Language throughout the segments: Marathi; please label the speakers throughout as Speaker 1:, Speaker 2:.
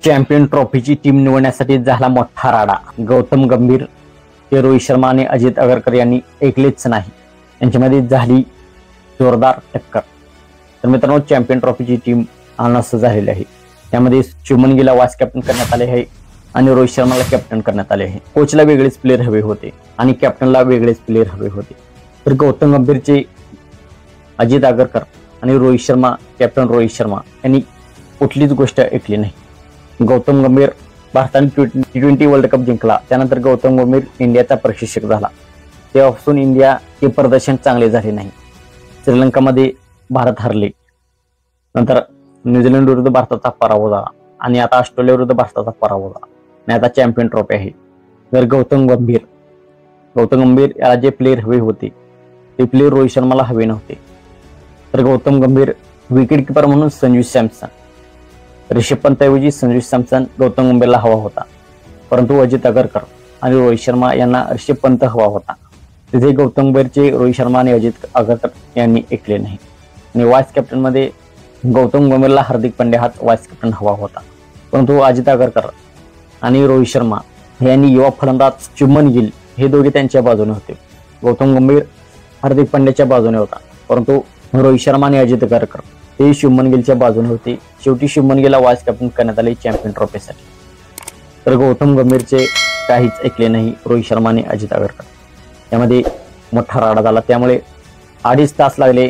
Speaker 1: चॅम्पियन ट्रॉफीची टीम निवडण्यासाठी झाला मोठा राडा। गौतम गंभीर ते रोहित शर्मा आणि अजित आगरकर यांनी ऐकलेच नाही, यांच्यामध्ये झाली जोरदार टक्कर। तर मित्रांनो, चॅम्पियन ट्रॉफीची टीम अनाऊन्स झालेली आहे। त्यामध्ये शुभमन गिलला वाईस कॅप्टन करण्यात आले आहे आणि रोहित शर्माला कॅप्टन करण्यात आले आहे। कोचला वेगळेच प्लेयर हवे होते आणि कॅप्टनला वेगळेच प्लेयर हवे होते। तर गौतम गंभीरचे अजित आगरकर आणि रोहित शर्मा, कॅप्टन रोहित शर्मा यांनी कुठलीच गोष्ट ऐकली नाही। गौतम गंभीर भारताने T20 वर्ल्ड कप जिंकला, त्यानंतर गौतम गंभीर इंडियाचा प्रशिक्षक झाला। तेव्हापासून इंडियाचे प्रदर्शन चांगले झाले नाही। श्रीलंकामध्ये भारत हरले, नंतर न्यूझीलंड विरुद्ध भारताचा पराभव झाला आणि आता ऑस्ट्रेलिया विरुद्ध भारताचा पराभव झाला आणि आता चॅम्पियन ट्रॉफी आहे। तर गौतम गंभीर याला जे प्लेयर हवे होते ते प्लेयर रोहित शर्माला हवे नव्हते। तर गौतम गंभीर विकेट कीपर म्हणून संजू सॅमसन, ऋषभ पंतऐवजी संजू सॅमसन गौतम गंभीरला हवा होता, परंतु अजित आगरकर आणि रोहित शर्मा यांना ऋषभ पंत हवा होता। तिथे गौतम गंभीरचे रोहित शर्मा आणि अजित आगरकर यांनी ऐकले नाही आणि वाईस कॅप्टन मध्ये गौतम गंभीरला हार्दिक पांड्या हाच वाईस कॅप्टन हवा होता, परंतु अजित आगरकर आणि रोहित शर्मा यांनी युवा फलंदाज शुभमन गिल हे दोघे त्यांच्या बाजूने होते। गौतम गंभीर हार्दिक पांड्याच्या बाजूने होता, परंतु रोहित शर्मा आणि अजित आगरकर ते शुभमन गिलच्या बाजूने होते। शेवटी शुभमन गिलला वाईस कॅप्टन करण्यात आले चॅम्पियन ट्रॉफीसाठी। तर गौतम गंभीरचे काहीच ऐकले नाही रोहित शर्मा आणि अजित आगरकर, त्यामध्ये मोठा राडा झाला। त्यामुळे 2.5 तास लागले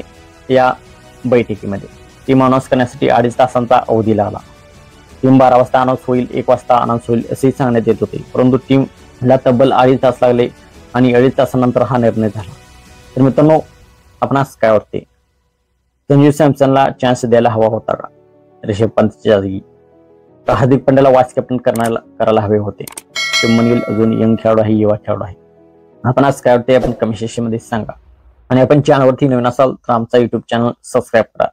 Speaker 1: या बैठकीमध्ये। टीम अनाऊन्स करण्यासाठी 2.5 तासांचा अवधी लागला। टीम 12 वाजता अनाऊन्स होईल, 1 वाजता अनाऊन्स होईल असेही सांगण्यात येत होते, परंतु टीमला तब्बल 2.5 तास लागले आणि 2.5 तासानंतर हा निर्णय झाला। तर मित्रांनो, आपणास काय वाटते? संजू सॅमसनला चान्स द्यायला हवा होता का ऋषभ पंतच्या जागी? का हार्दिक पांड्याला वाईस कॅप्टन करायला हवे होते? शुभमन गिल अजून यंग खेळाडू आहे, युवा खेळाडू आहे। आपणास काय वाटते आपण कमेंट सेक्शन मध्ये सांगा आणि आपण चॅनलवरती नवीन असाल तर आमचा YouTube चॅनल सबस्क्राईब करा।